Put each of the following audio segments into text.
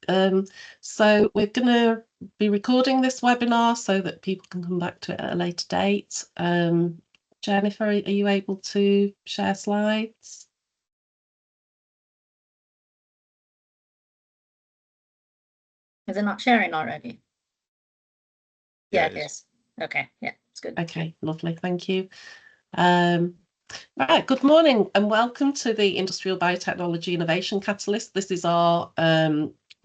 So we're going to be recording this webinar so that people can come back to it at a later date. Jennifer, are you able to share slides? Is it not sharing already? Yeah, it is. Okay, yeah, it's good. Okay, lovely, thank you. Right, good morning and welcome to the Industrial Biotechnology Innovation Catalyst. This is our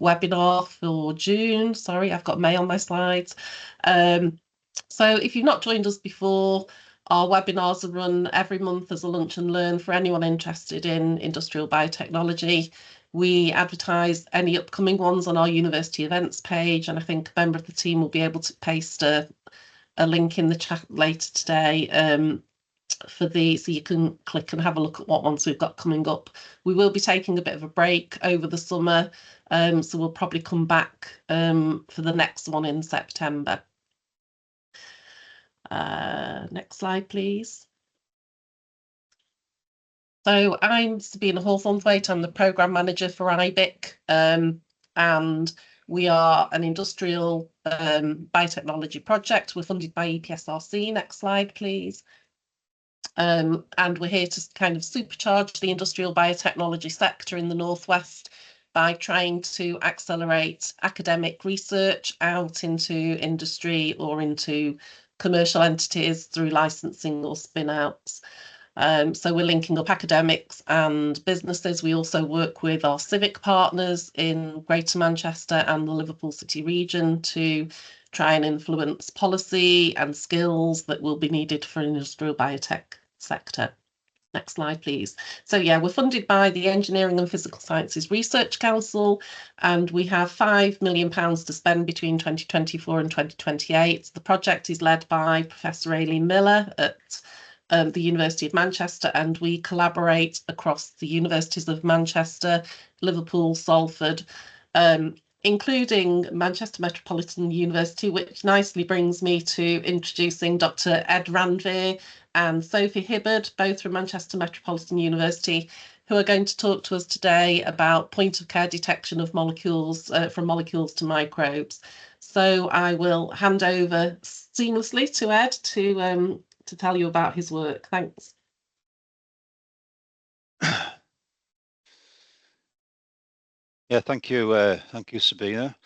webinar for June. Sorry, I've got May on my slides. So if you've not joined us before, our webinars are run every month as a lunch and learn for anyone interested in industrial biotechnology. We advertise any upcoming ones on our university events page, and I think a member of the team will be able to paste a link in the chat later today so you can click and have a look at what ones we've got coming up. We will be taking a bit of a break over the summer, so we'll probably come back for the next one in September. Next slide, please. So I'm Sabina Hawthornthwaite, I'm the Programme Manager for IBIC, and we are an industrial biotechnology project. We're funded by EPSRC. Next slide, please. And we're here to kind of supercharge the industrial biotechnology sector in the Northwest by trying to accelerate academic research out into industry or into commercial entities through licensing or spin-outs. So we're linking up academics and businesses. We also work with our civic partners in Greater Manchester and the Liverpool City region to try and influence policy and skills that will be needed for an industrial biotech sector. Next slide, please. So yeah, we're funded by the Engineering and Physical Sciences Research Council, and we have £5 million to spend between 2024 and 2028. The project is led by Professor Aileen Miller at the University of Manchester, and we collaborate across the universities of Manchester, Liverpool, Salford, including Manchester Metropolitan University, which nicely brings me to introducing Dr. Ed Randviir and Sophie Hibberd, both from Manchester Metropolitan University, who are going to talk to us today about point of care detection of molecules, from molecules to microbes. So I will hand over seamlessly to Ed to tell you about his work. Thanks. Yeah, thank you, Sabina.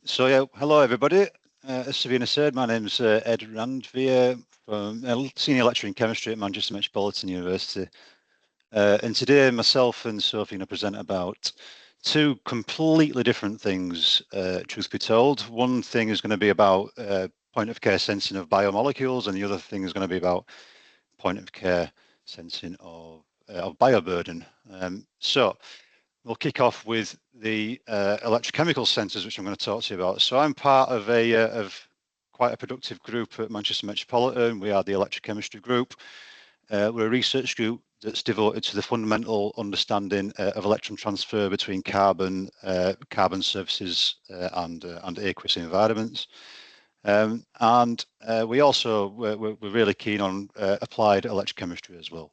So yeah, hello everybody. As Sabina said, my name's Ed Randviir, from Senior Lecturer in Chemistry at Manchester Metropolitan University. And today, myself and Sophie are going to present about two completely different things, truth be told. One thing is going to be about point of care sensing of biomolecules, and the other thing is going to be about point of care sensing of bioburden. So we'll kick off with the electrochemical sensors, which I'm going to talk to you about. So I'm part of quite a productive group at Manchester Metropolitan. We are the electrochemistry group. We're a research group that's devoted to the fundamental understanding of electron transfer between carbon surfaces and aqueous environments. We also we're really keen on applied electrochemistry as well.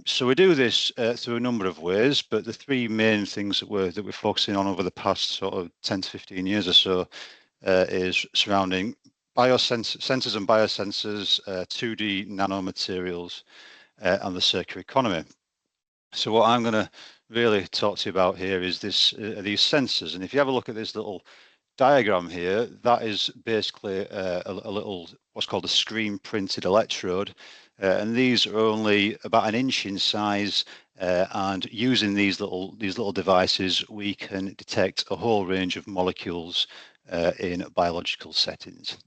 So we do this through a number of ways, but the three main things that we're focusing on over the past sort of 10 to 15 years or so is surrounding sensors and biosensors, 2D nanomaterials, and the circular economy. So what I'm going to really talk to you about here is these sensors. And if you have a look at this little diagram here, that is basically a little what's called a screen printed electrode. And these are only about 1 inch in size, and using these little devices, we can detect a whole range of molecules in biological settings.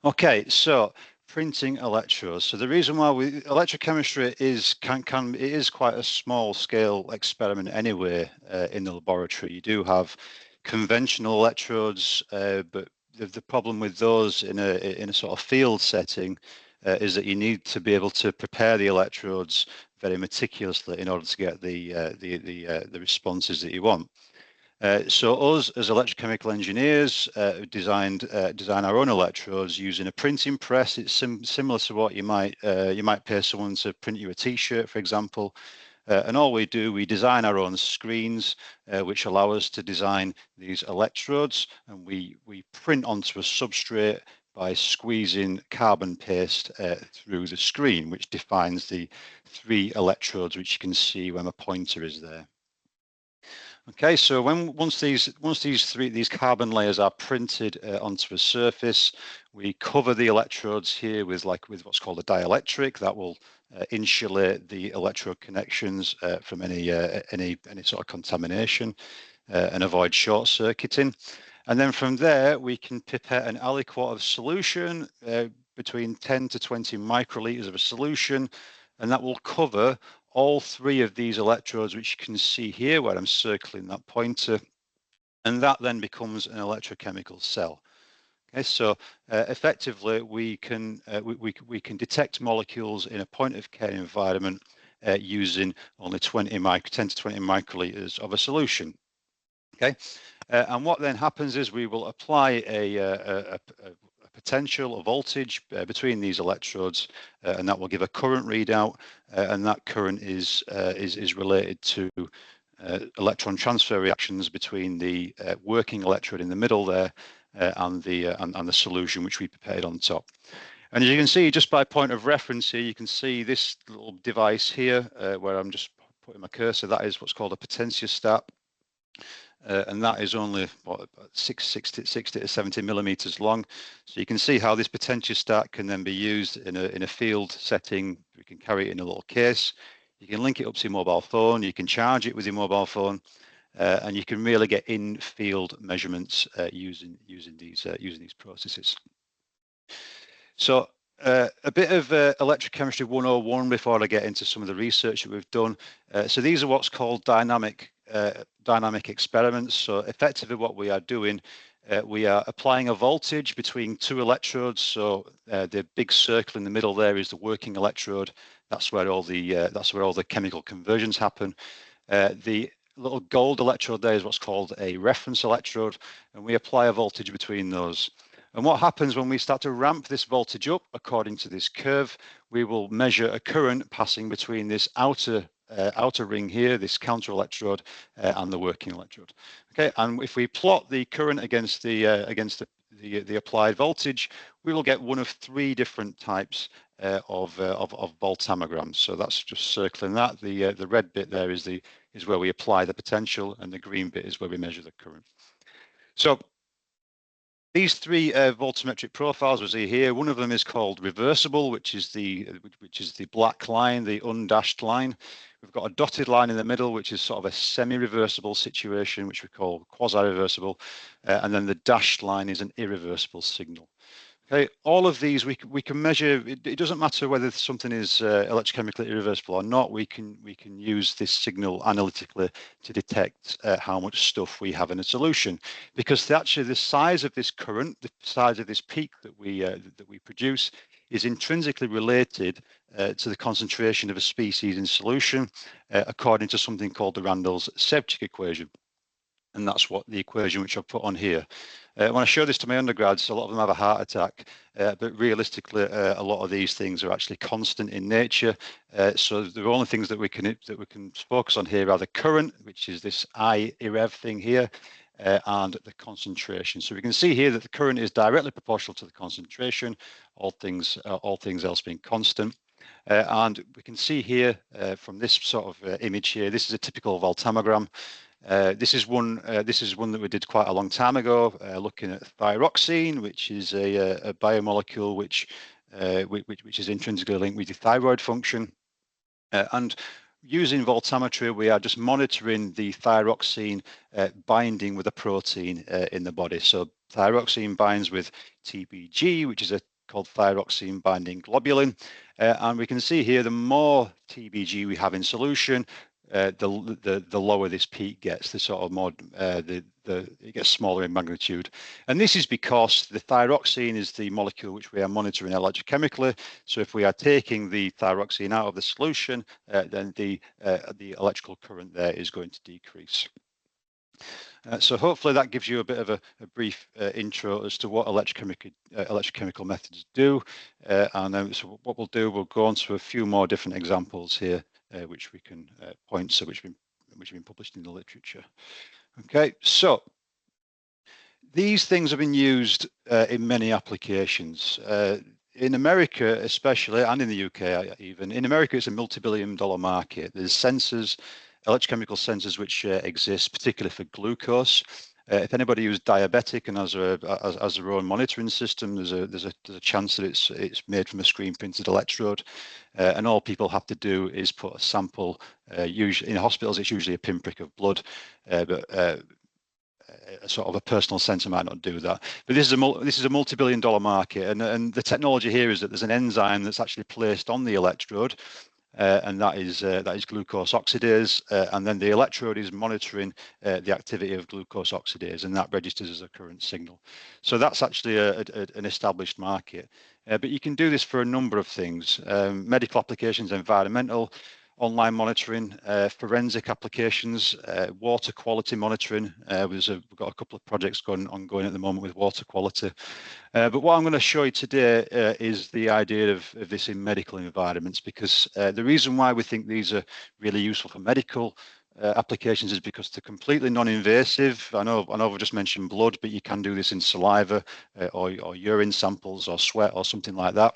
Okay, so printing electrodes. So the reason why electrochemistry is quite a small scale experiment anyway in the laboratory. You do have conventional electrodes, but the problem with those in a sort of field setting is that you need to be able to prepare the electrodes very meticulously in order to get the responses that you want. So us as electrochemical engineers design our own electrodes using a printing press. It's similar to what you might pay someone to print you a T-shirt, for example. And all we do, we design our own screens, which allow us to design these electrodes, and we print onto a substrate by squeezing carbon paste through the screen, which defines the 3 electrodes, which you can see when the pointer is there. Okay, so once these carbon layers are printed onto a surface, we cover the electrodes here with what's called a dielectric that will insulate the electrode connections from any sort of contamination and avoid short circuiting. And then from there, we can pipette an aliquot of solution between 10 to 20 microliters of a solution, and that will cover all 3 of these electrodes, which you can see here where I'm circling that pointer, and that then becomes an electrochemical cell. Okay, so effectively we can detect molecules in a point of care environment using only 10 to 20 microliters of a solution. Okay, and what then happens is we will apply a potential, a voltage between these electrodes, and that will give a current readout, and that current is related to electron transfer reactions between the working electrode in the middle there and the solution which we prepared on top. And as you can see, just by point of reference here, you can see this little device here where I'm just putting my cursor. That is what's called a potentiostat. And that is only what, 60 to 70 millimeters long. So you can see how this potentiostat can then be used in a field setting. We can carry it in a little case. You can link it up to your mobile phone. You can charge it with your mobile phone, and you can really get in-field measurements using these processes. So a bit of electrochemistry 101 before I get into some of the research that we've done. So these are what's called dynamic experiments. So effectively what we are doing, we are applying a voltage between 2 electrodes. So the big circle in the middle there is the working electrode. That's where all the chemical conversions happen. The little gold electrode there is what's called a reference electrode, and we apply a voltage between those. And what happens when we start to ramp this voltage up according to this curve, we will measure a current passing between this outer ring here, this counter electrode, and the working electrode. Okay, and if we plot the current against the applied voltage, we will get one of 3 different types of voltammograms. So that's just circling that. The red bit there is where we apply the potential, and the green bit is where we measure the current. So these 3 voltammetric profiles we see here, one of them is called reversible, which is the black line, the undashed line. We've got a dotted line in the middle, which is sort of a semi-reversible situation, which we call quasi-reversible, and then the dashed line is an irreversible signal. Okay, all of these we can measure. It doesn't matter whether something is electrochemically irreversible or not. We can use this signal analytically to detect how much stuff we have in a solution, because actually the size of this current, the size of this peak that we produce, is intrinsically related to the concentration of a species in solution, according to something called the Randall-Sevcik equation. And that's what the equation which I've put on here. When I show this to my undergrads, a lot of them have a heart attack, but realistically, a lot of these things are actually constant in nature. So the only things that we can focus on here are the current, which is this I irrev thing here, and the concentration. So we can see here that the current is directly proportional to the concentration, all things else being constant. And we can see here from this sort of image here, this is a typical voltammogram. This is one that we did quite a long time ago, looking at thyroxine, which is a biomolecule which is intrinsically linked with the thyroid function. And using voltammetry, we are just monitoring the thyroxine binding with a protein in the body. So thyroxine binds with TBG, which is called thyroxine binding globulin, and we can see here the more TBG we have in solution, the lower this peak gets, the sort of more it gets smaller in magnitude. And this is because the thyroxine is the molecule which we are monitoring electrochemically. So if we are taking the thyroxine out of the solution, then the electrical current there is going to decrease. So hopefully that gives you a bit of a brief intro as to what electrochemical methods do. And then so what we'll do, we'll go on to a few more different examples here which we can point to, which have been published in the literature. Okay, so these things have been used in many applications. In America especially, and in the UK even. In America, it's a multi-billion-dollar market. There's sensors, electrochemical sensors, which exist particularly for glucose. If anybody who's diabetic and has their own monitoring system, there's a chance that it's made from a screen printed electrode, and all people have to do is put a sample. Usually in hospitals, it's usually a pinprick of blood, but a sort of a personal sensor might not do that. But this is a multi-billion-dollar market, and the technology here is that there's an enzyme that's actually placed on the electrode, and that is glucose oxidase, and then the electrode is monitoring the activity of glucose oxidase, and that registers as a current signal. So that's actually an established market. But you can do this for a number of things: medical applications, environmental, online monitoring, forensic applications, water quality monitoring. We've got a couple of projects ongoing at the moment with water quality. But what I'm going to show you today is the idea of this in medical environments, because the reason why we think these are really useful for medical applications is because they're completely non-invasive. I know I've just mentioned blood, but you can do this in saliva or urine samples or sweat or something like that.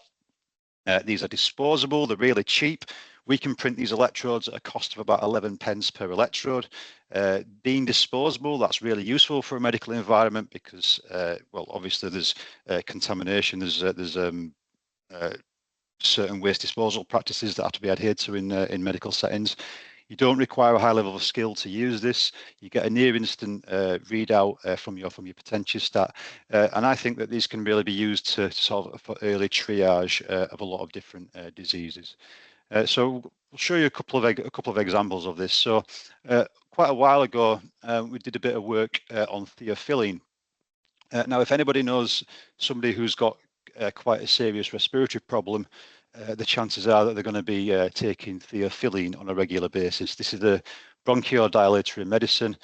These are disposable, they're really cheap. We can print these electrodes at a cost of about 11 pence per electrode. Being disposable, that's really useful for a medical environment because, well, obviously there's contamination, there's certain waste disposal practices that have to be adhered to in medical settings. You don't require a high level of skill to use this. You get a near instant readout from your potentiostat, and I think that these can really be used to solve for early triage of a lot of different diseases. So we'll show you a couple of examples of this. So quite a while ago, we did a bit of work on theophylline. Now, if anybody knows somebody who's got quite a serious respiratory problem, the chances are that they're going to be taking theophylline on a regular basis. This is the bronchodilatory medicine.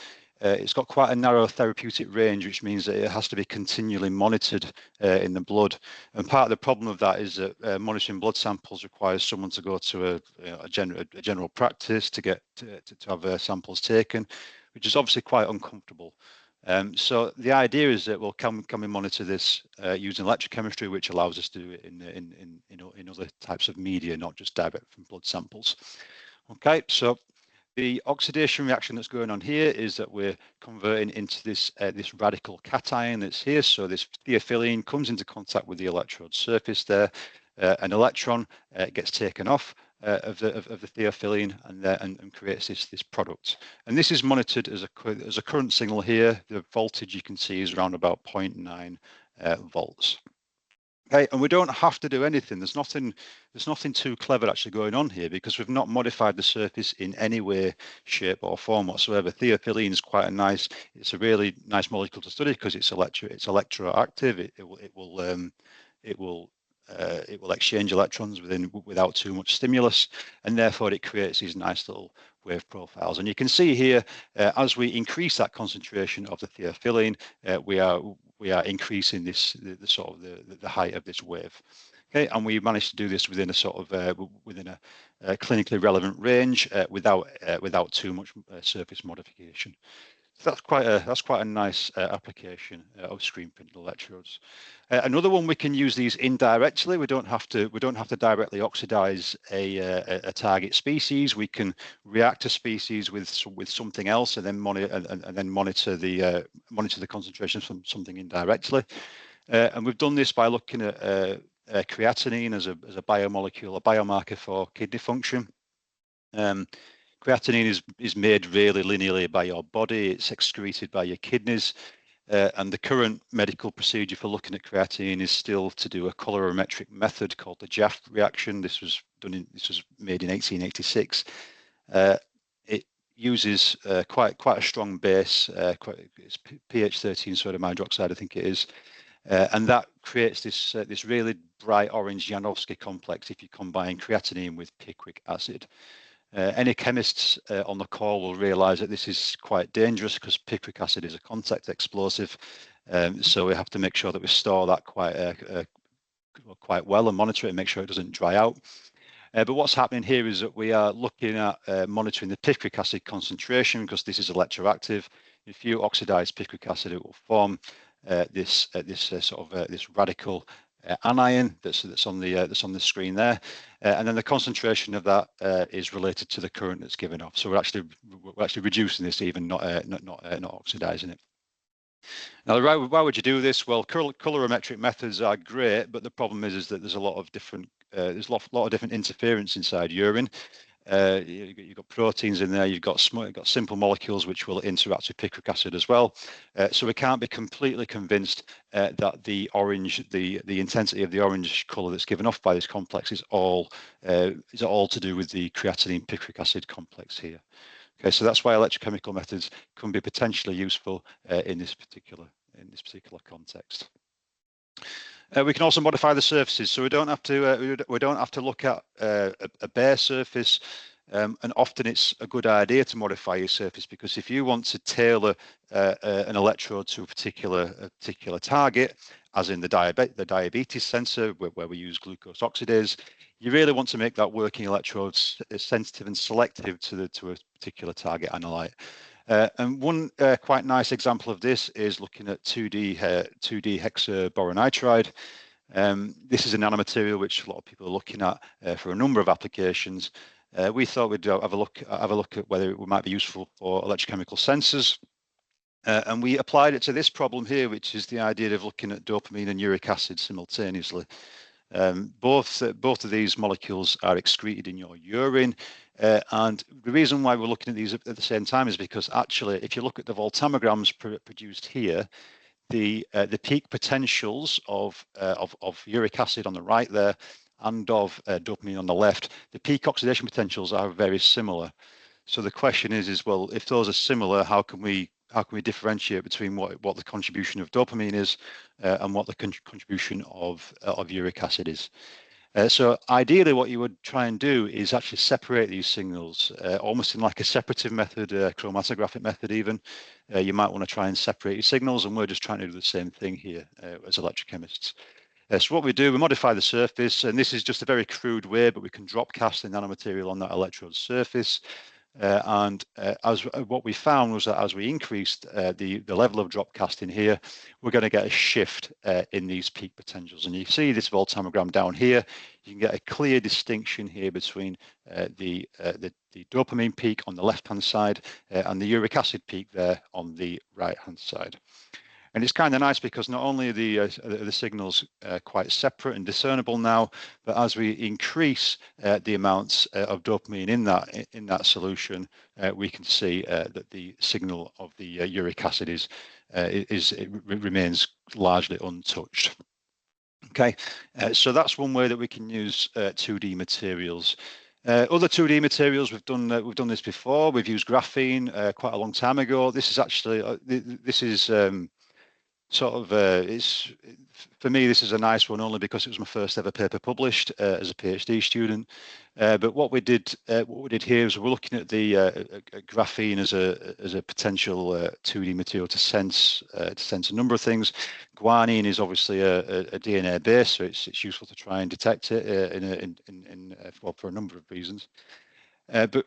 It's got quite a narrow therapeutic range, which means that it has to be continually monitored in the blood. And part of the problem of that is that monitoring blood samples requires someone to go to a general practice to have samples taken, which is obviously quite uncomfortable. So the idea is that can we monitor this using electrochemistry, which allows us to do it in other types of media, not just direct from blood samples. Okay, so the oxidation reaction that's going on here is that we're converting into this radical cation that's here. So this theophylline comes into contact with the electrode surface there. An electron gets taken off of the theophylline and creates this product. And this is monitored as a current signal here. The voltage you can see is around about 0.9 volts. Okay, and we don't have to do anything. There's nothing too clever actually going on here because we've not modified the surface in any way, shape, or form whatsoever. Theophylline is quite it's a really nice molecule to study because it's electroactive. It will exchange electrons without too much stimulus, and therefore it creates these nice little wave profiles. And you can see here, as we increase that concentration of the theophylline, we are increasing the height of this wave. Okay, and we managed to do this within a clinically relevant range without too much surface modification. So that's quite a nice application of screen printed electrodes. Another one, we can use these indirectly. We don't have to directly oxidize a target species. We can react a species with something else and then monitor the concentrations from something indirectly. And we've done this by looking at creatinine as a biomolecule, a biomarker for kidney function. Creatinine is made really linearly by your body. It's excreted by your kidneys. And the current medical procedure for looking at creatinine is still to do a colorimetric method called the JAF reaction. This was made in 1886. It uses quite a strong base. It's pH 13 sodium hydroxide, I think it is. And that creates this really bright orange Janovsky complex if you combine creatinine with picric acid. Any chemists on the call will realize that this is quite dangerous because picric acid is a contact explosive. So we have to make sure that we store that quite well and monitor it and make sure it doesn't dry out. But what's happening here is that we are looking at monitoring the picric acid concentration, because this is electroactive. If you oxidize picric acid, it will form this radical anion that's on the screen there, and then the concentration of that is related to the current that's given off. So we're actually reducing this, even not oxidizing it. Now, why would you do this? Well, colorimetric methods are great, but the problem is that there's a lot of different interference inside urine. You've got proteins in there, you've got simple molecules which will interact with picric acid as well. So we can't be completely convinced that the intensity of the orange colour that's given off by this complex is all to do with the creatinine picric acid complex here. Okay, so that's why electrochemical methods can be potentially useful in this particular context. We can also modify the surfaces, so we don't have to look at a bare surface. And often it's a good idea to modify your surface, because if you want to tailor an electrode to a particular target, as in the diabetes sensor where we use glucose oxidase, you really want to make that working electrode sensitive and selective to a particular target analyte. And one quite nice example of this is looking at 2D hexaboronitride. This is a nanomaterial which a lot of people are looking at for a number of applications. We thought we'd have a look at whether it might be useful for electrochemical sensors. And we applied it to this problem here, which is the idea of looking at dopamine and uric acid simultaneously. Both of these molecules are excreted in your urine, and the reason why we're looking at these at the same time is because actually, if you look at the voltammograms produced here, the peak potentials of uric acid on the right there and of dopamine on the left, the peak oxidation potentials are very similar. So the question is well, if those are similar, how can we differentiate between what the contribution of dopamine is and what the contribution of uric acid is? So ideally, what you would try and do is actually separate these signals, almost in like a separative method, chromatographic method even. You might want to try and separate your signals, and we're just trying to do the same thing here as electrochemists. So what we do, we modify the surface, and this is just a very crude way, but we can drop cast the nanomaterial on that electrode surface. What we found was that as we increased the level of drop casting here, we're going to get a shift in these peak potentials. And you see this voltammogram down here. You can get a clear distinction here between the dopamine peak on the left-hand side and the uric acid peak there on the right-hand side. And it's kind of nice because not only are the signals quite separate and discernible now, but as we increase the amounts of dopamine in that solution, we can see that the signal of the uric acid remains largely untouched. Okay, so that's one way that we can use 2D materials. Other 2D materials, we've done this before. We've used graphene quite a long time ago. This is actually for me, this is a nice one only because it was my first ever paper published as a PhD student. But what we did here is we're looking at the graphene as a potential 2D material to sense a number of things. Guanine is obviously a DNA base, so it's useful to try and detect it for a number of reasons. But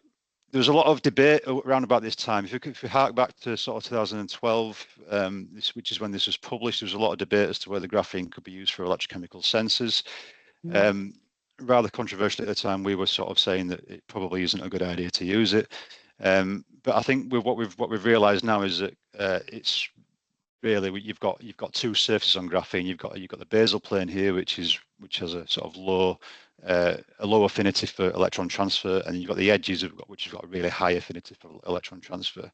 there was a lot of debate around about this time. If you hark back to sort of 2012, which is when this was published, there was a lot of debate as to whether graphene could be used for electrochemical sensors. Rather controversially at the time, we were sort of saying that it probably isn't a good idea to use it. But I think what we've realised now is that it's really you've got two surfaces on graphene. You've got the basal plane here, which has a sort of low affinity for electron transfer, and you've got the edges which have got a really high affinity for electron transfer.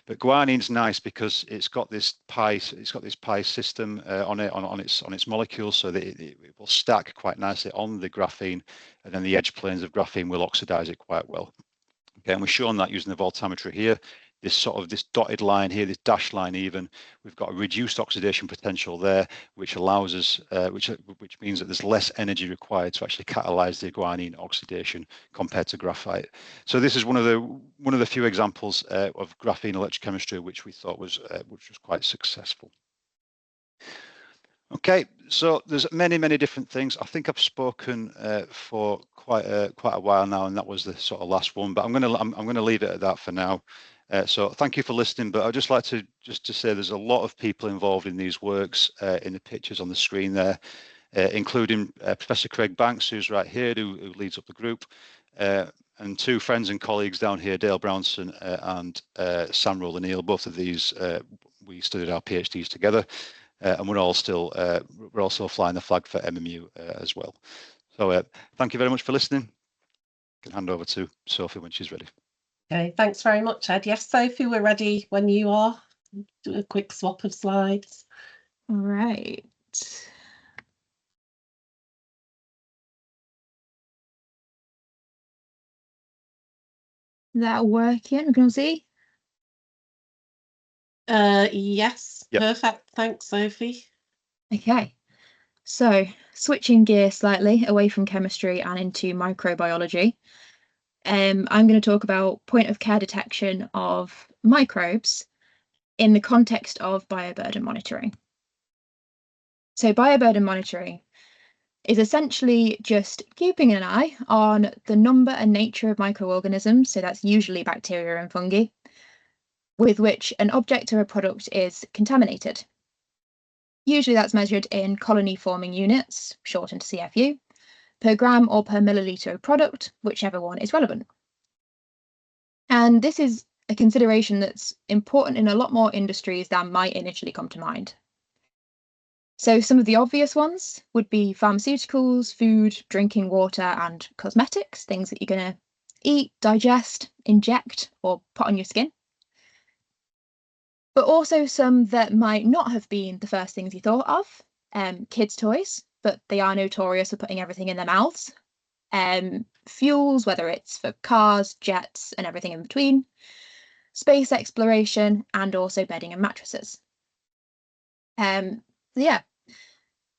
But guanine's nice because it's got this pi system on its molecules, so that it will stack quite nicely on the graphene, and then the edge planes of graphene will oxidize it quite well. Okay, and we've shown that using the voltammetry here. This dotted line here, this dashed line even, we've got a reduced oxidation potential there, which allows us, which means that there's less energy required to actually catalyze the guanine oxidation compared to graphite. So this is one of the few examples of graphene electrochemistry which we thought was quite successful. Okay, so there's many different things. I think I've spoken for quite a while now, and that was the sort of last one. But I'm gonna leave it at that for now. So thank you for listening. But I'd just like to say there's a lot of people involved in these works in the pictures on the screen there, including Professor Craig Banks, who's right here, who leads up the group, and two friends and colleagues down here, Dale Brownson and Sam Roll-O'Neill. Both of these we studied our PhDs together. And we're also flying the flag for MMU as well. So thank you very much for listening. I can hand over to Sophie when she's ready. Okay, thanks very much, Ed. Yes, Sophie, we're ready when you are. Do a quick swap of slides. All right. Is that working? We can all see? Yes, Yep. Perfect. Thanks, Sophie. Okay. So switching gear slightly away from chemistry and into microbiology. I'm going to talk about point of care detection of microbes in the context of bioburden monitoring. So bioburden monitoring is essentially just keeping an eye on the number and nature of microorganisms, so that's usually bacteria and fungi, with which an object or a product is contaminated. Usually that's measured in colony forming units, shortened to CFU, per gram or per milliliter of product, whichever one is relevant. And this is a consideration that's important in a lot more industries than might initially come to mind. So some of the obvious ones would be pharmaceuticals, food, drinking water, and cosmetics, things that you're going to eat, digest, inject, or put on your skin. But also some that might not have been the first things you thought of, kids' toys, but they are notorious for putting everything in their mouths. Fuels, whether it's for cars, jets, and everything in between. Space exploration, and also bedding and mattresses. Yeah,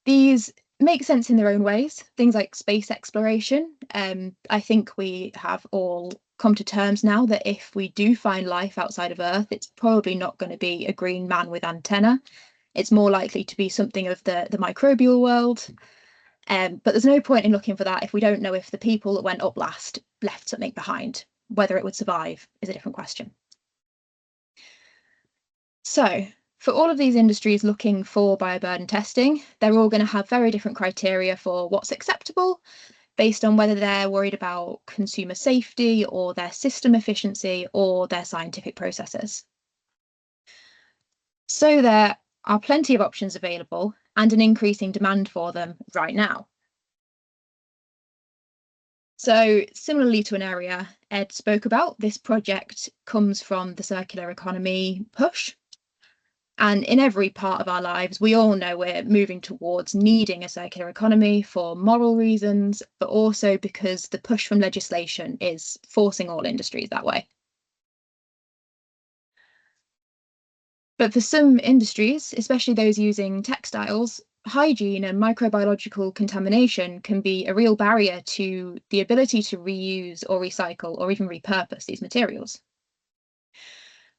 these make sense in their own ways. Things like space exploration. I think we have all come to terms now that if we do find life outside of Earth, it's probably not going to be a green man with antenna. It's more likely to be something of the microbial world. But there's no point in looking for that if we don't know if the people that went up last left something behind. Whether it would survive is a different question. So, for all of these industries looking for bioburden testing, they're all going to have very different criteria for what's acceptable, based on whether they're worried about consumer safety or their system efficiency or their scientific processes. So there are plenty of options available and an increasing demand for them right now. So similarly to an area Ed spoke about, this project comes from the circular economy push. And in every part of our lives, we all know we're moving towards needing a circular economy for moral reasons, but also because the push from legislation is forcing all industries that way. But for some industries, especially those using textiles, hygiene and microbiological contamination can be a real barrier to the ability to reuse or recycle or even repurpose these materials.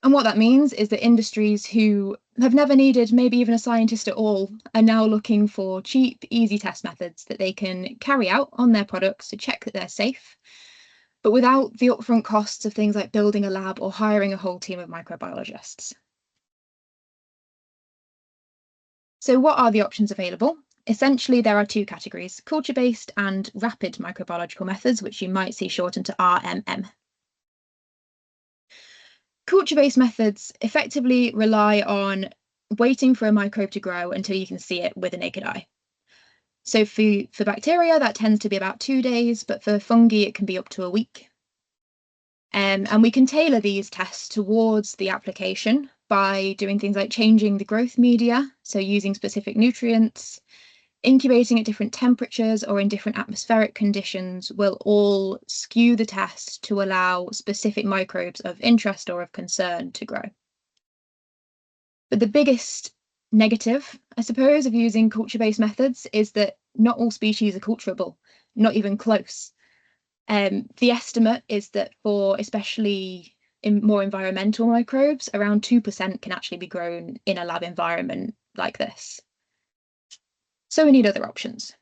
And what that means is that industries who have never needed maybe even a scientist at all are now looking for cheap, easy test methods that they can carry out on their products to check that they're safe, but without the upfront costs of things like building a lab or hiring a whole team of microbiologists. So what are the options available? Essentially, there are two categories, culture-based and rapid microbiological methods, which you might see shortened to RMM. Culture-based methods effectively rely on waiting for a microbe to grow until you can see it with a naked eye. So for bacteria, that tends to be about 2 days, but for fungi, it can be up to a week. And we can tailor these tests towards the application by doing things like changing the growth media, so using specific nutrients, incubating at different temperatures or in different atmospheric conditions will all skew the test to allow specific microbes of interest or of concern to grow. But the biggest negative, I suppose, of using culture-based methods is that not all species are culturable, not even close. The estimate is that for especially in more environmental microbes, around 2% can actually be grown in a lab environment like this. So we need other options.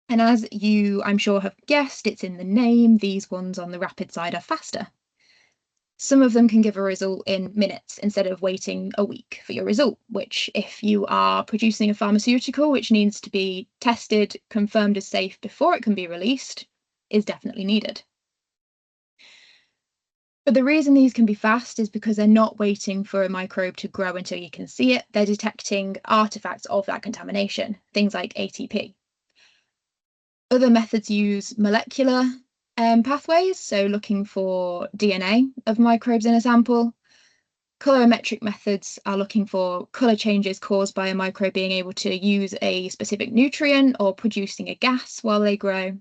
And as you, I'm sure, have guessed, it's in the name, these ones on the rapid side are faster. Some of them can give a result in minutes instead of waiting a week for your result, which if you are producing a pharmaceutical which needs to be tested, confirmed as safe before it can be released, is definitely needed. But the reason these can be fast is because they're not waiting for a microbe to grow until you can see it. They're detecting artifacts of that contamination, things like ATP. Other methods use molecular pathways, so looking for DNA of microbes in a sample. Colorimetric methods are looking for colour changes caused by a microbe being able to use a specific nutrient or producing a gas while they grow.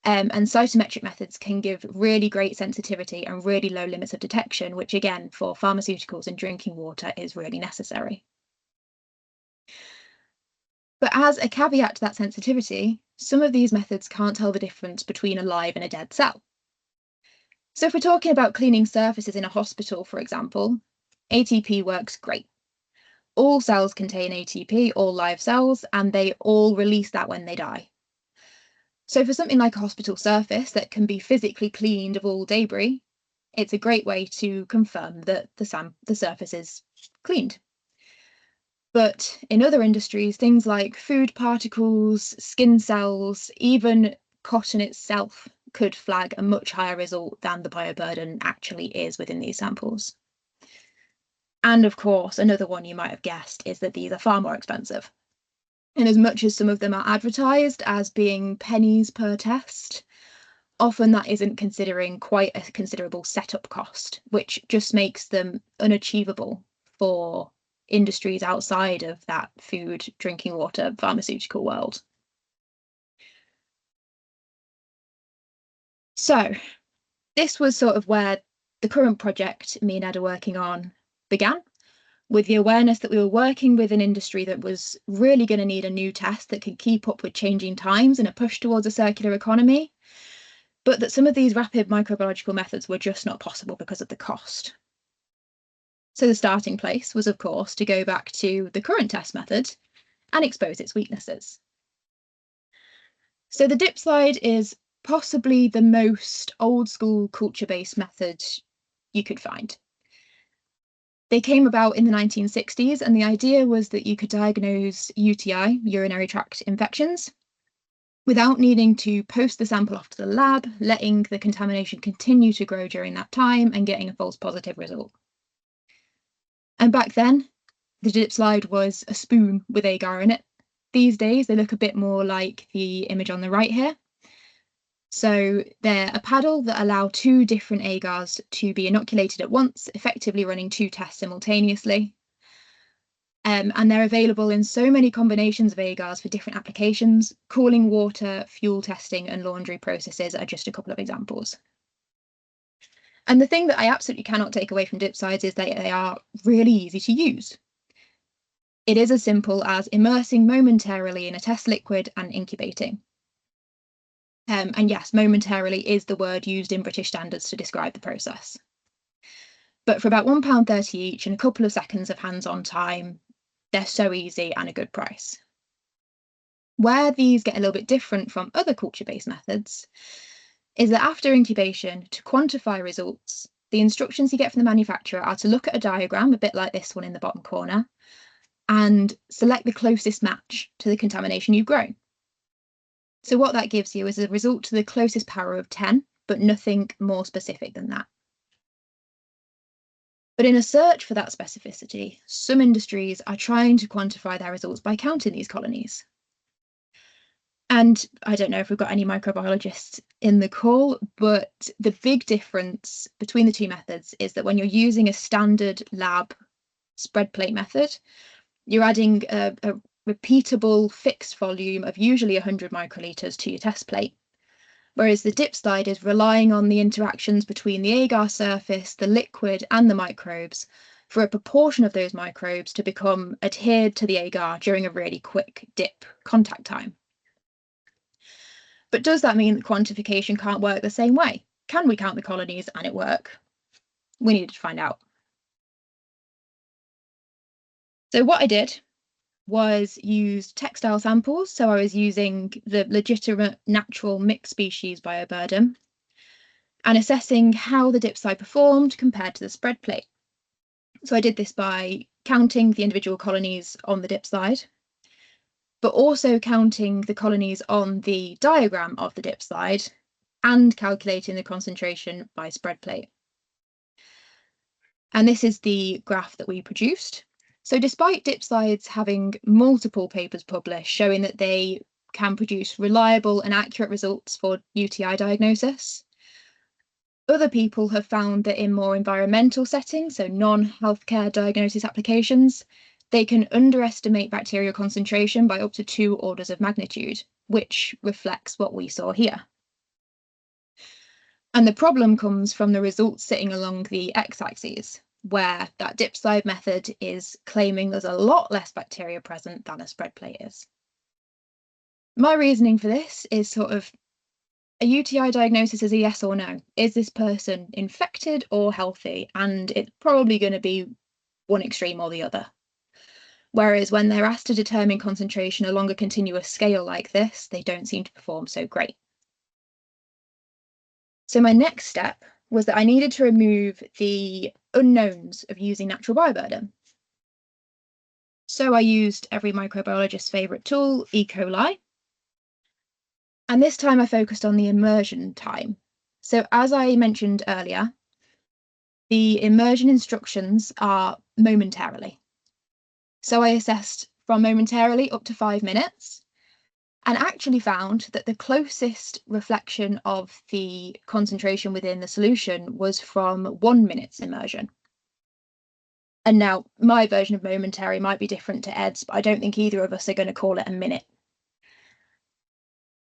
And cytometric methods can give really great sensitivity and really low limits of detection, which again, for pharmaceuticals and drinking water is really necessary. But as a caveat to that sensitivity, some of these methods can't tell the difference between a live and a dead cell. So if we're talking about cleaning surfaces in a hospital, for example, ATP works great. All cells contain ATP, all live cells, and they all release that when they die. So for something like a hospital surface that can be physically cleaned of all debris, it's a great way to confirm that the surface is cleaned. But in other industries, things like food particles, skin cells, even cotton itself could flag a much higher result than the bioburden actually is within these samples. And of course, another one you might have guessed is that these are far more expensive. And as much as some of them are advertised as being pennies per test, often that isn't considering quite a considerable setup cost, which just makes them unachievable for industries outside of that food, drinking water, pharmaceutical world. So this was sort of where the current project me and Ed are working on began, with the awareness that we were working with an industry that was really going to need a new test that could keep up with changing times and a push towards a circular economy, but that some of these rapid microbiological methods were just not possible because of the cost. So the starting place was, of course, to go back to the current test method and expose its weaknesses. So the dip slide is possibly the most old school culture-based method you could find. They came about in the 1960s, and the idea was that you could diagnose UTI, urinary tract infections, without needing to post the sample off to the lab, letting the contamination continue to grow during that time and getting a false positive result. And back then, the dip slide was a spoon with agar in it. These days, they look a bit more like the image on the right here. So they're a paddle that allow two different agars to be inoculated at once, effectively running two tests simultaneously. And they're available in so many combinations of agars for different applications. Cooling water, fuel testing, and laundry processes are just a couple of examples. And the thing that I absolutely cannot take away from dip slides is that they are really easy to use. It is as simple as immersing momentarily in a test liquid and incubating. And yes, momentarily is the word used in British standards to describe the process. But for about £1.30 each and a couple of seconds of hands-on time, they're so easy and a good price. Where these get a little bit different from other culture-based methods is that after incubation, to quantify results, the instructions you get from the manufacturer are to look at a diagram, a bit like this one in the bottom corner, and select the closest match to the contamination you've grown. So what that gives you is a result to the closest power of 10, but nothing more specific than that. But in a search for that specificity, some industries are trying to quantify their results by counting these colonies. And I don't know if we've got any microbiologists in the call, but the big difference between the two methods is that when you're using a standard lab spread plate method, you're adding a repeatable fixed volume of usually 100 microliters to your test plate. Whereas the dip slide is relying on the interactions between the agar surface, the liquid, and the microbes for a proportion of those microbes to become adhered to the agar during a really quick dip contact time. But does that mean that quantification can't work the same way? Can we count the colonies and it work? We needed to find out. So what I did was used textile samples. So I was using the legitimate natural mixed species bioburden and assessing how the dip side performed compared to the spread plate. So I did this by counting the individual colonies on the dip side, but also counting the colonies on the diagram of the dip side and calculating the concentration by spread plate. And this is the graph that we produced. So despite dip sides having multiple papers published showing that they can produce reliable and accurate results for UTI diagnosis, other people have found that in more environmental settings, so non-healthcare diagnosis applications, they can underestimate bacterial concentration by up to 2 orders of magnitude, which reflects what we saw here. And the problem comes from the results sitting along the x-axis, where that dip side method is claiming there's a lot less bacteria present than a spread plate is. My reasoning for this is sort of a UTI diagnosis is a yes or no. Is this person infected or healthy? And it's probably going to be one extreme or the other. Whereas when they're asked to determine concentration along a continuous scale like this, they don't seem to perform so great. So my next step was that I needed to remove the unknowns of using natural bioburden. So I used every microbiologist's favourite tool, E. coli. And this time I focused on the immersion time. So as I mentioned earlier, the immersion instructions are momentarily. So I assessed from momentarily up to 5 minutes and actually found that the closest reflection of the concentration within the solution was from 1 minute's immersion. And now my version of momentary might be different to Ed's, but I don't think either of us are going to call it a minute.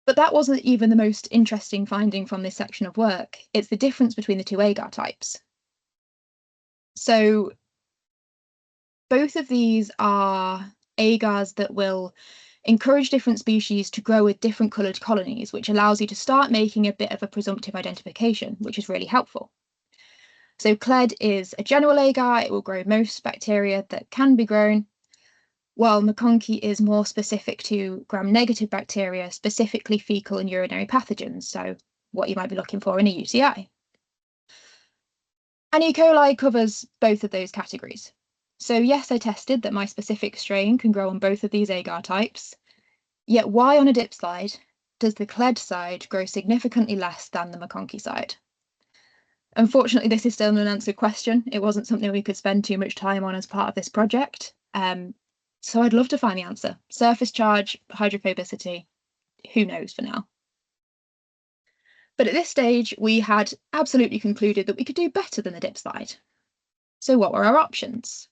But that wasn't even the most interesting finding from this section of work. It's the difference between the two agar types. So both of these are agars that will encourage different species to grow with different coloured colonies, which allows you to start making a bit of a presumptive identification, which is really helpful. So CLED is a general agar. It will grow most bacteria that can be grown, while McConkey is more specific to gram-negative bacteria, specifically fecal and urinary pathogens, so what you might be looking for in a UTI. And E. coli covers both of those categories. So yes, I tested that my specific strain can grow on both of these agar types, yet why on a dip slide does the CLED side grow significantly less than the McConkey side? Unfortunately, this is still an unanswered question. It wasn't something we could spend too much time on as part of this project. So I'd love to find the answer. Surface charge, hydrophobicity, who knows for now. But at this stage, we had absolutely concluded that we could do better than the dip slide. So what were our options?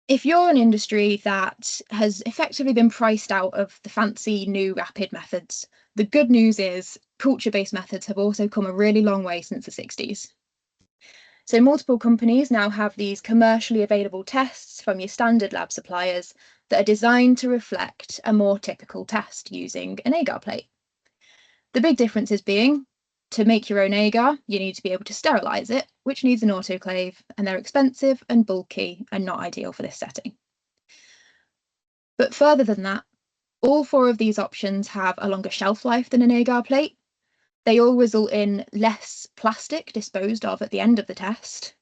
If you're an industry that has effectively been priced out of the fancy new rapid methods, the good news is culture-based methods have also come a really long way since the 60s. So multiple companies now have these commercially available tests from your standard lab suppliers that are designed to reflect a more typical test using an agar plate. The big differences being, to make your own agar, you need to be able to sterilise it, which needs an autoclave, and they're expensive and bulky and not ideal for this setting. But further than that, all 4 of these options have a longer shelf life than an agar plate. They all result in less plastic disposed of at the end of the test,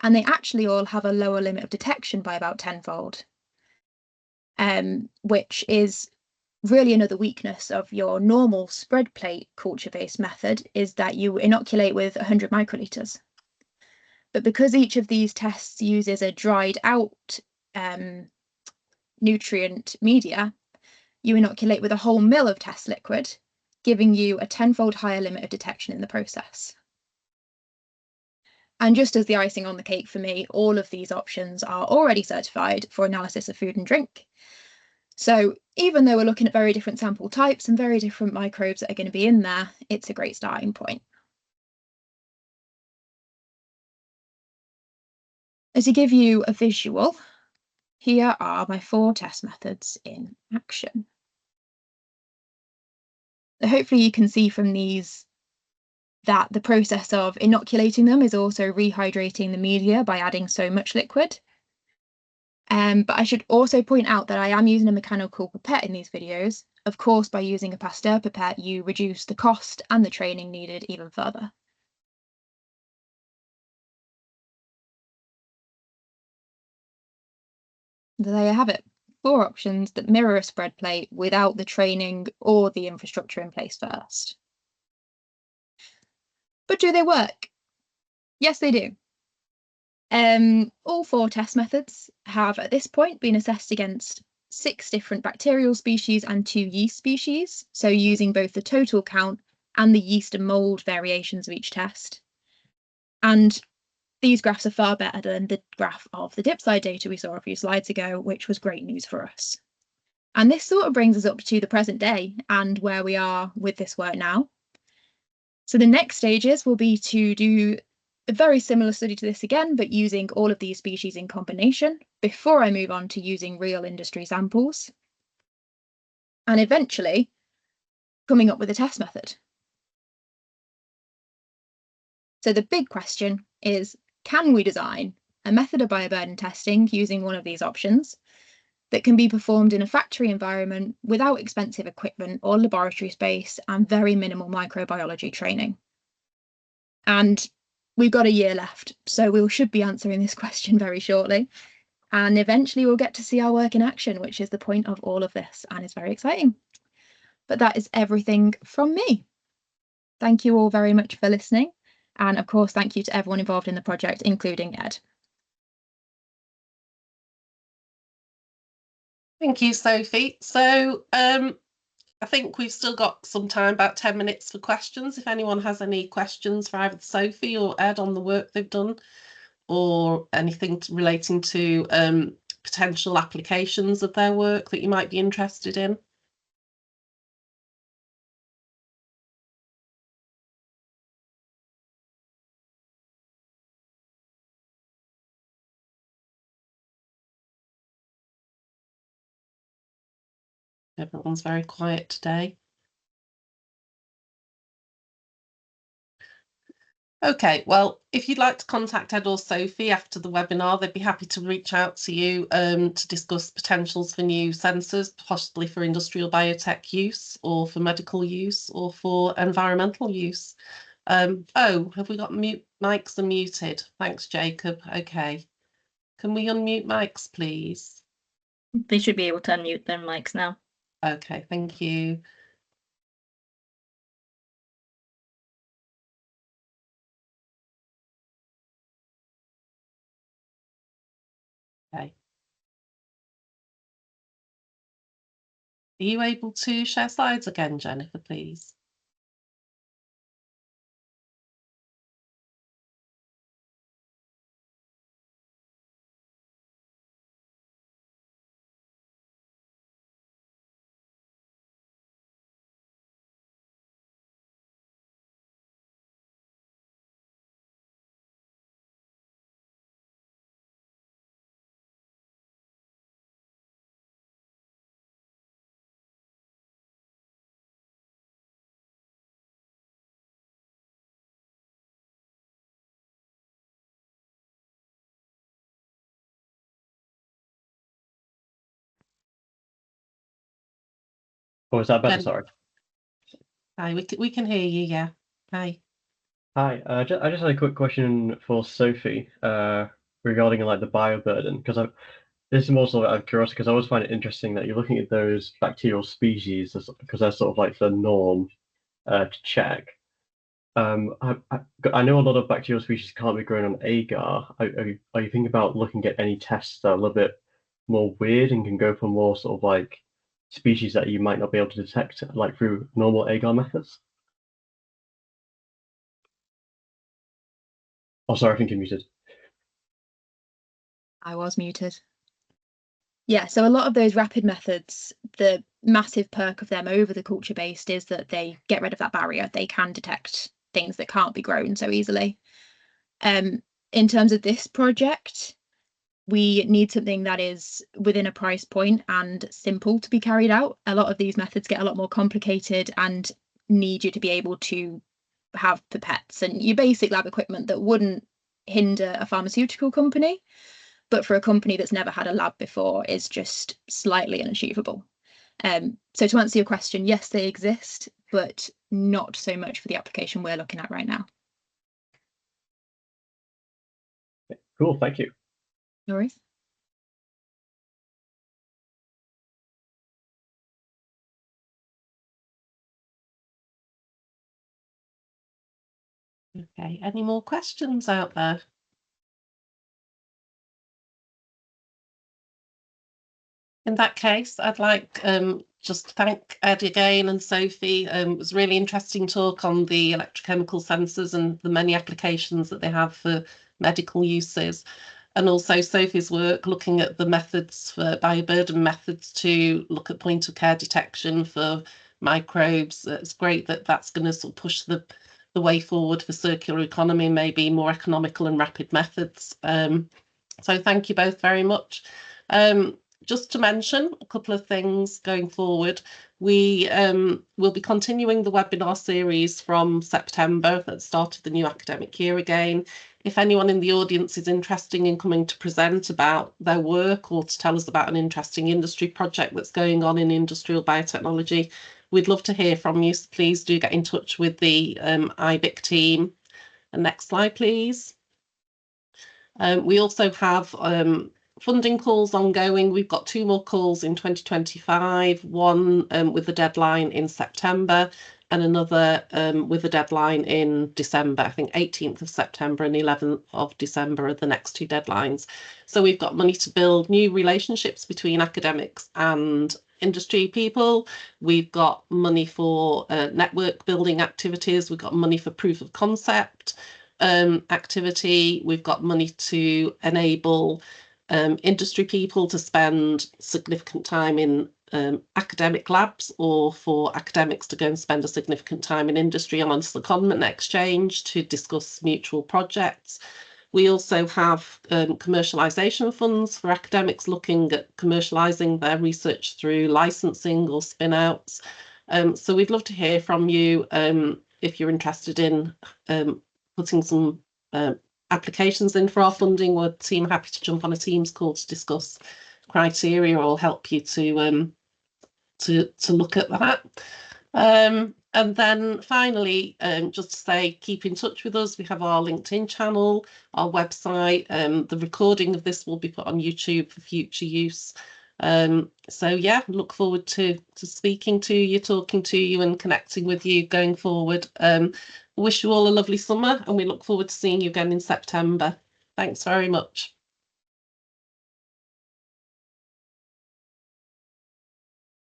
and they actually all have a lower limit of detection by about 10-fold, which is really another weakness of your normal spread plate culture-based method, is that you inoculate with 100 microliters. But because each of these tests uses a dried out nutrient media, you inoculate with a whole mil of test liquid, giving you a 10-fold higher limit of detection in the process. And just as the icing on the cake for me, all of these options are already certified for analysis of food and drink. So even though we're looking at very different sample types and very different microbes that are going to be in there, it's a great starting point. As to give you a visual, here are my 4 test methods in action. Hopefully you can see from these that the process of inoculating them is also rehydrating the media by adding so much liquid. But I should also point out that I am using a mechanical pipette in these videos. Of course, by using a Pasteur pipette, you reduce the cost and the training needed even further. There you have it. 4 options that mirror a spread plate without the training or the infrastructure in place first. But do they work? Yes, they do. All 4 test methods have at this point been assessed against 6 different bacterial species and 2 yeast species, so using both the total count and the yeast and mould variations of each test. And these graphs are far better than the graph of the dipside data we saw a few slides ago, which was great news for us. And this sort of brings us up to the present day and where we are with this work now. So the next stages will be to do a very similar study to this again, but using all of these species in combination before I move on to using real industry samples. And eventually coming up with a test method. So the big question is, can we design a method of bioburden testing using one of these options that can be performed in a factory environment without expensive equipment or laboratory space and very minimal microbiology training? And we've got a year left, so we should be answering this question very shortly. And eventually we'll get to see our work in action, which is the point of all of this, and it's very exciting. But that is everything from me. Thank you all very much for listening. And of course, thank you to everyone involved in the project, including Ed. Thank you, Sophie. So I think we've still got some time, about 10 minutes for questions. If anyone has any questions for either Sophie or Ed on the work they've done, or anything relating to potential applications of their work that you might be interested in. Everyone's very quiet today. Okay, well, if you'd like to contact Ed or Sophie after the webinar, they'd be happy to reach out to you to discuss potentials for new sensors, possibly for industrial biotech use or for medical use or for environmental use. Oh, have we got mics unmuted? Thanks, Jacob. Okay. Can we unmute mics, please? They should be able to unmute their mics now. Okay, thank you. Okay. Are you able to share slides again, Jennifer, please? Oh, is that better? Jen- Sorry. Hi, we can hear you, yeah. Hi. Hi, I just had a quick question for Sophie regarding like the bioburden, because this is more sort of out of curiosity, because I always find it interesting that you're looking at those bacterial species because they're sort of like the norm to check. I know a lot of bacterial species can't be grown on agar. Are you thinking about looking at any tests that are a little bit more weird and can go for more sort of like species that you might not be able to detect like through normal agar methods? Oh, sorry, I think you're muted. I was muted. Yeah, so a lot of those rapid methods, the massive perk of them over the culture-based is that they get rid of that barrier. They can detect things that can't be grown so easily. In terms of this project, we need something that is within a price point and simple to be carried out. A lot of these methods get a lot more complicated and need you to be able to have pipettes and your basic lab equipment that wouldn't hinder a pharmaceutical company. but for a company that's never had a lab before is just slightly unachievable. So to answer your question, yes, they exist, but not so much for the application we're looking at right now. Cool, thank you. No worries. Okay, any more questions out there? In that case, I'd like just to thank Ed again and Sophie. It was really interesting talk on the electrochemical sensors and the many applications that they have for medical uses. And also Sophie's work looking at the methods for bioburden methods to look at point of care detection for microbes. It's great that that's going to sort of push the way forward for circular economy, maybe more economical and rapid methods. So thank you both very much. Just to mention a couple of things going forward, we will be continuing the webinar series from September at the start of the new academic year again. If anyone in the audience is interested in coming to present about their work or to tell us about an interesting industry project that's going on in industrial biotechnology, we'd love to hear from you. So please do get in touch with the IBIC team. And next slide, please. We also have funding calls ongoing. We've got 2 more calls in 2025, one with a deadline in September and another with a deadline in December. I think 18th of September and 11th of December are the next 2 deadlines. So we've got money to build new relationships between academics and industry people. We've got money for network building activities. We've got money for proof of concept activity. We've got money to enable industry people to spend significant time in academic labs, or for academics to go and spend a significant time in industry on a secondment exchange to discuss mutual projects. We also have commercialisation funds for academics looking at commercialising their research through licensing or spin-outs. So we'd love to hear from you if you're interested in putting some applications in for our funding. We're happy to jump on a Teams call to discuss criteria or help you to look at that. And then finally, just to say, keep in touch with us. We have our LinkedIn channel, our website. The recording of this will be put on YouTube for future use. So yeah, look forward to speaking to you, talking to you and connecting with you going forward. Wish you all a lovely summer and we look forward to seeing you again in September. Thanks very much.